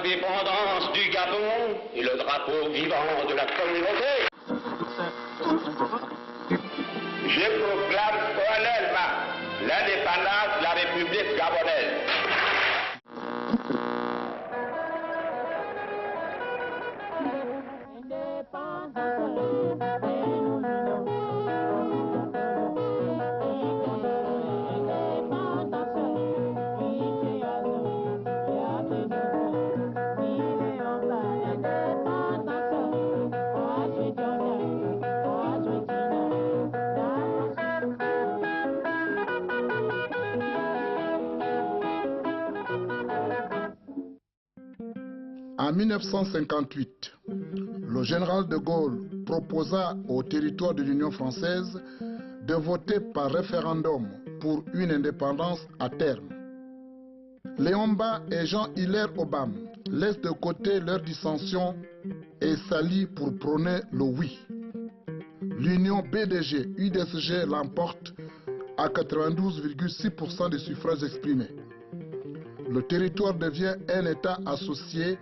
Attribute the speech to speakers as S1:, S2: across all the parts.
S1: l'indépendance du Gabon et le drapeau vivant de la communauté, je proclame solennellement l'indépendance de la République gabonaise.
S2: En 1958, le général de Gaulle proposa au territoire de l'Union française de voter par référendum pour une indépendance à terme. Léon Mba et Jean-Hilaire Obam laissent de côté leurs dissensions et s'allient pour prôner le oui. L'union BDG-UDSG l'emporte à 92,6% des suffrages exprimés. Le territoire devient un État associé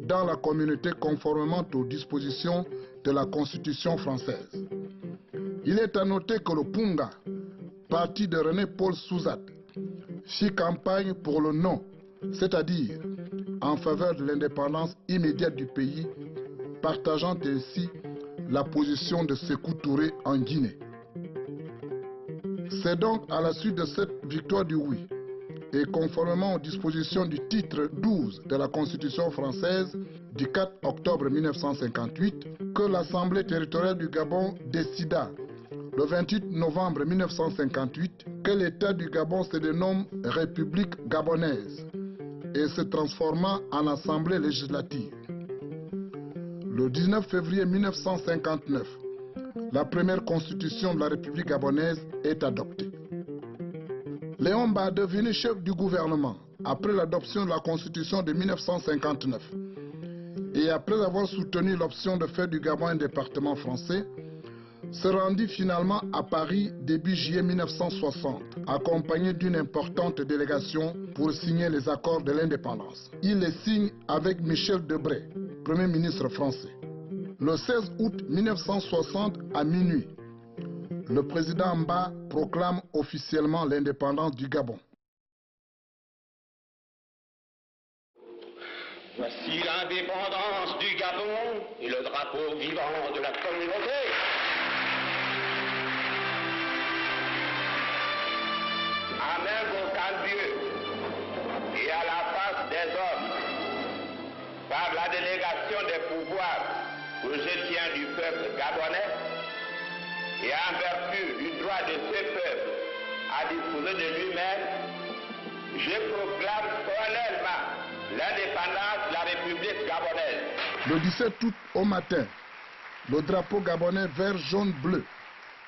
S2: dans la communauté conformément aux dispositions de la Constitution française. Il est à noter que le Punga, parti de René-Paul Souzat, fit campagne pour le non, c'est-à-dire en faveur de l'indépendance immédiate du pays, partageant ainsi la position de Sékou Touré en Guinée. C'est donc à la suite de cette victoire du oui, et conformément aux dispositions du titre 12 de la Constitution française du 4 octobre 1958, que l'Assemblée territoriale du Gabon décida le 28 novembre 1958 que l'État du Gabon se dénomme République gabonaise et se transforma en Assemblée législative. Le 19 février 1959, la première constitution de la République gabonaise est adoptée. Léon Mba, devenu chef du gouvernement après l'adoption de la Constitution de 1959 et après avoir soutenu l'option de faire du Gabon un département français, se rendit finalement à Paris début juillet 1960, accompagné d'une importante délégation pour signer les accords de l'indépendance. Il les signe avec Michel Debré, Premier ministre français. Le 16 août 1960 à minuit, le président Mba proclame officiellement l'indépendance du Gabon.
S1: Voici l'indépendance du Gabon et le drapeau vivant de la communauté. En invoquant Dieu et à la face des hommes, par la délégation des pouvoirs que je tiens du peuple gabonais, et en vertu du droit de ce peuple à disposer de lui-même, je proclame solennellement l'indépendance de la République gabonaise.
S2: Le 17 août au matin, le drapeau gabonais vert, jaune, bleu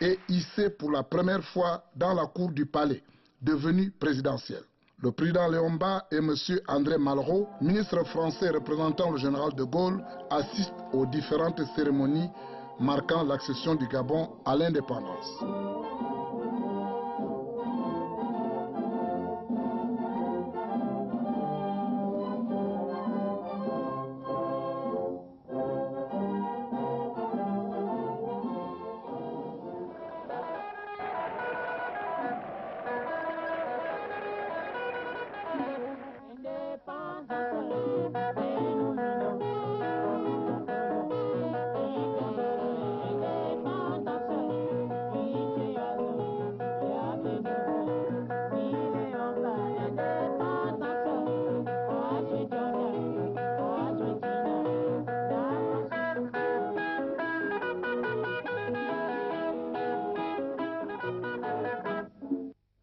S2: est hissé pour la première fois dans la cour du palais, devenu présidentiel. Le président Léon Mba et M. André Malraux, ministre français représentant le général de Gaulle, assistent aux différentes cérémonies marquant l'accession du Gabon à l'indépendance.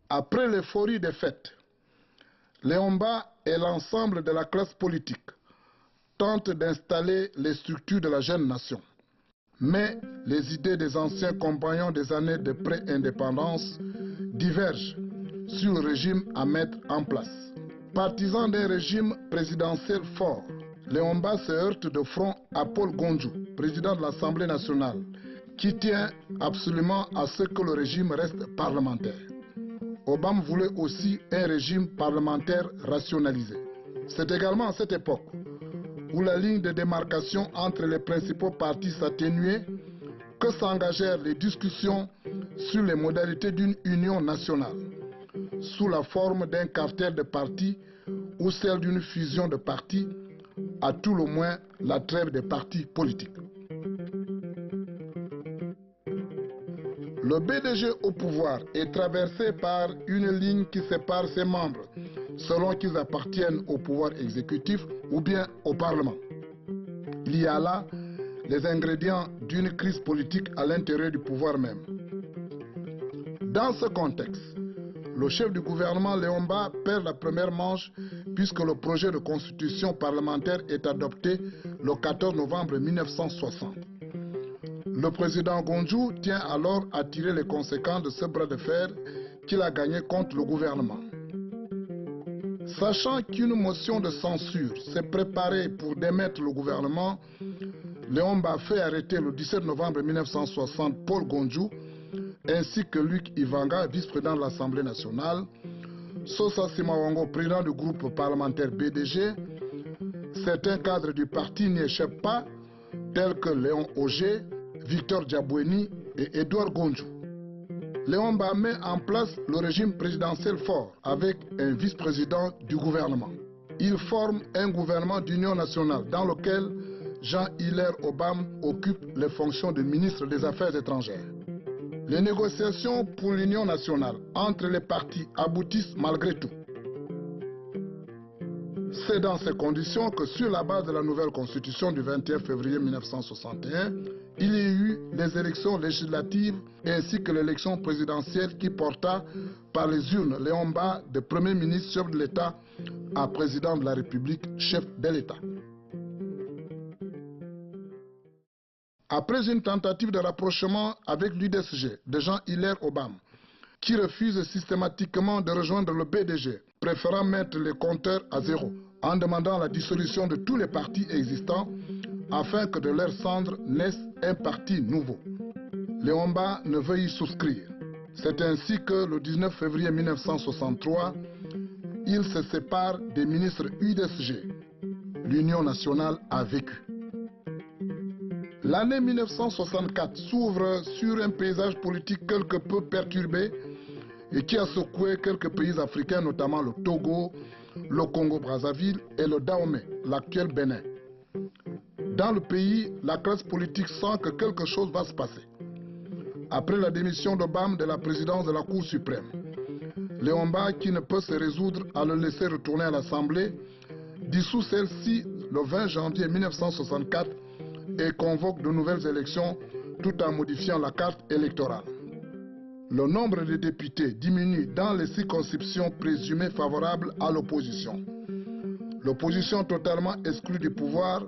S2: Après l'euphorie des fêtes, Léon Mba et l'ensemble de la classe politique tentent d'installer les structures de la jeune nation. Mais les idées des anciens compagnons des années de pré-indépendance divergent sur le régime à mettre en place. Partisan d'un régime présidentiel fort, Léon Mba se heurte de front à Paul Gondjou, président de l'Assemblée nationale, qui tient absolument à ce que le régime reste parlementaire. Obama voulait aussi un régime parlementaire rationalisé. C'est également à cette époque où la ligne de démarcation entre les principaux partis s'atténuait, que s'engagèrent les discussions sur les modalités d'une union nationale, sous la forme d'un cartel de partis ou celle d'une fusion de partis, à tout le moins la trêve des partis politiques. Le BDG au pouvoir est traversé par une ligne qui sépare ses membres, selon qu'ils appartiennent au pouvoir exécutif ou bien au Parlement. Il y a là les ingrédients d'une crise politique à l'intérieur du pouvoir même. Dans ce contexte, le chef du gouvernement Léon Mba perd la première manche puisque le projet de constitution parlementaire est adopté le 14 novembre 1960. Le président Gondjou tient alors à tirer les conséquences de ce bras de fer qu'il a gagné contre le gouvernement. Sachant qu'une motion de censure s'est préparée pour démettre le gouvernement, Léon Mba fait arrêter le 17 novembre 1960 Paul Gondjou ainsi que Luc Ivanga, vice-président de l'Assemblée nationale, Sosa Simawango, président du groupe parlementaire BDG. Certains cadres du parti n'y échappent pas, tels que Léon Auger, Victor Diaboueni et Edouard Gondjou. Léon Mba met en place le régime présidentiel fort avec un vice-président du gouvernement. Il forme un gouvernement d'union nationale dans lequel Jean-Hilaire Obam occupe les fonctions de ministre des Affaires étrangères. Les négociations pour l'union nationale entre les partis aboutissent malgré tout. C'est dans ces conditions que sur la base de la nouvelle constitution du 21 février 1961, il y a eu les élections législatives ainsi que l'élection présidentielle qui porta par les urnes Léon Mba de Premier ministre chef de l'État à président de la République chef de l'État. Après une tentative de rapprochement avec l'UDSG de Jean-Hilaire Obam, qui refuse systématiquement de rejoindre le BDG, préférant mettre les compteurs à zéro, en demandant la dissolution de tous les partis existants, afin que de leurs cendres naisse un parti nouveau. Léon Mba ne veut y souscrire. C'est ainsi que le 19 février 1963, il se sépare des ministres UDSG. L'Union nationale a vécu. L'année 1964 s'ouvre sur un paysage politique quelque peu perturbé et qui a secoué quelques pays africains, notamment le Togo, le Congo-Brazzaville et le Dahomey, l'actuel Bénin. Dans le pays, la classe politique sent que quelque chose va se passer. Après la démission d'Obam de la présidence de la Cour suprême, Léon Mba, qui ne peut se résoudre à le laisser retourner à l'Assemblée, dissout celle-ci le 20 janvier 1964 et convoque de nouvelles élections tout en modifiant la carte électorale. Le nombre de députés diminue dans les circonscriptions présumées favorables à l'opposition. L'opposition totalement exclue du pouvoir,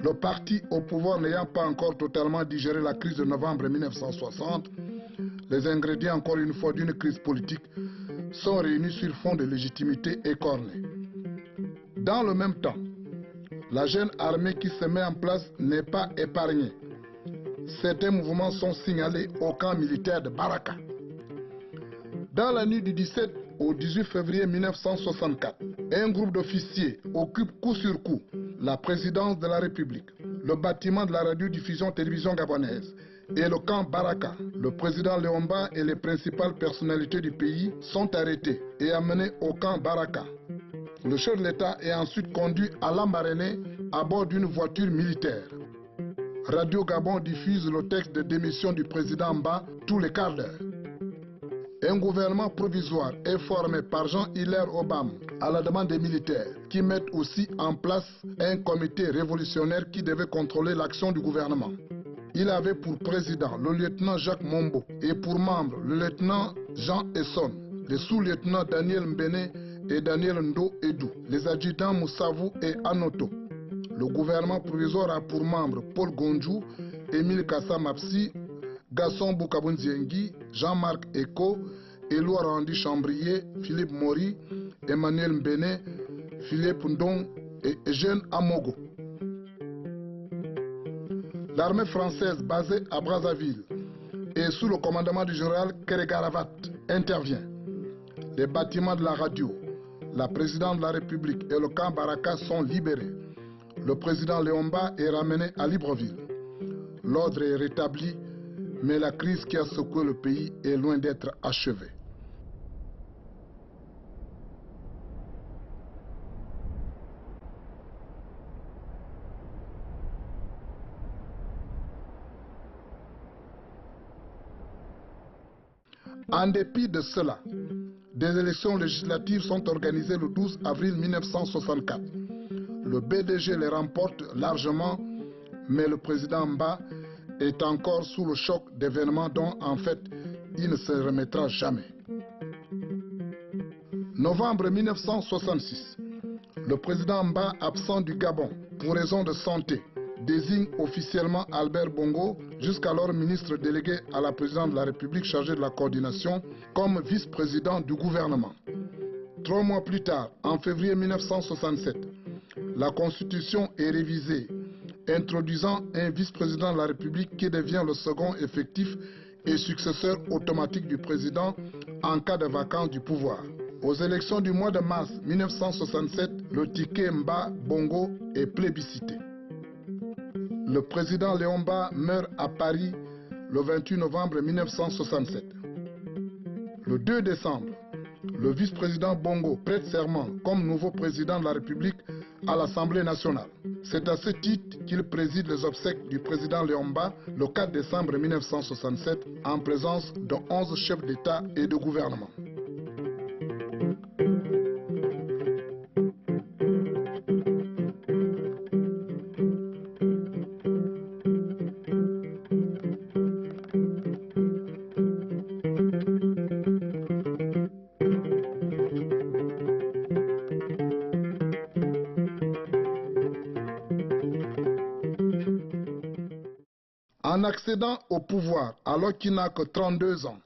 S2: le parti au pouvoir n'ayant pas encore totalement digéré la crise de novembre 1960, les ingrédients encore une fois d'une crise politique sont réunis sur fond de légitimité écornée. Dans le même temps, la jeune armée qui se met en place n'est pas épargnée. Certains mouvements sont signalés au camp militaire de Baraka. Dans la nuit du 17 au 18 février 1964, un groupe d'officiers occupe coup sur coup la présidence de la République, le bâtiment de la radiodiffusion-télévision gabonaise et le camp Baraka. Le président Léon Mba et les principales personnalités du pays sont arrêtés et amenés au camp Baraka. Le chef de l'État est ensuite conduit à Lambaréné à bord d'une voiture militaire. Radio Gabon diffuse le texte de démission du président Mba tous les quarts d'heure. Un gouvernement provisoire est formé par Jean-Hilaire Obam à la demande des militaires qui mettent aussi en place un comité révolutionnaire qui devait contrôler l'action du gouvernement. Il avait pour président le lieutenant Jacques Mombo et pour membre le lieutenant Jean Esson, les sous-lieutenants Daniel Mbene et Daniel Ndo Edou, les adjudants Moussavou et Anoto. Le gouvernement provisoire a pour membres Paul Gondjou, Émile Kassa Mapsi, Gasson Boukabunziengi, Jean-Marc Eko, Éloi Randy Chambrier, Philippe Mori, Emmanuel Mbene, Philippe Ndong et Eugène Amogo. L'armée française basée à Brazzaville et sous le commandement du général Keregaravat intervient. Les bâtiments de la radio, la présidence de la République et le camp Baraka sont libérés. le président Léomba est ramené à Libreville. L'ordre est rétabli, mais la crise qui a secoué le pays est loin d'être achevée. En dépit de cela, des élections législatives sont organisées le 12 avril 1964. Le BDG les remporte largement, mais le président Mba est encore sous le choc d'événements dont, en fait, il ne se remettra jamais. Novembre 1966, le président Mba, absent du Gabon pour raison de santé, désigne officiellement Albert Bongo, jusqu'alors ministre délégué à la présidence de la République chargé de la coordination, comme vice-président du gouvernement. 3 mois plus tard, en février 1967, la Constitution est révisée, introduisant un vice-président de la République qui devient le second effectif et successeur automatique du président en cas de vacance du pouvoir. Aux élections du mois de mars 1967, le ticket Mba-Bongo est plébiscité. Le président Léomba meurt à Paris le 28 novembre 1967. Le 2 décembre, le vice-président Bongo prête serment comme nouveau président de la République à l'Assemblée nationale. C'est à ce titre qu'il préside les obsèques du président Léomba le 4 décembre 1967 en présence de 11 chefs d'État et de gouvernement. En accédant au pouvoir alors qu'il n'a que 32 ans,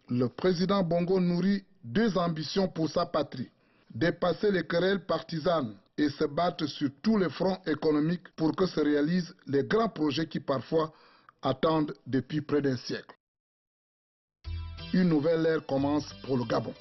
S2: le président Bongo nourrit 2 ambitions pour sa patrie: dépasser les querelles partisanes et se battre sur tous les fronts économiques pour que se réalisent les grands projets qui parfois attendent depuis près d'un siècle. Une nouvelle ère commence pour le Gabon.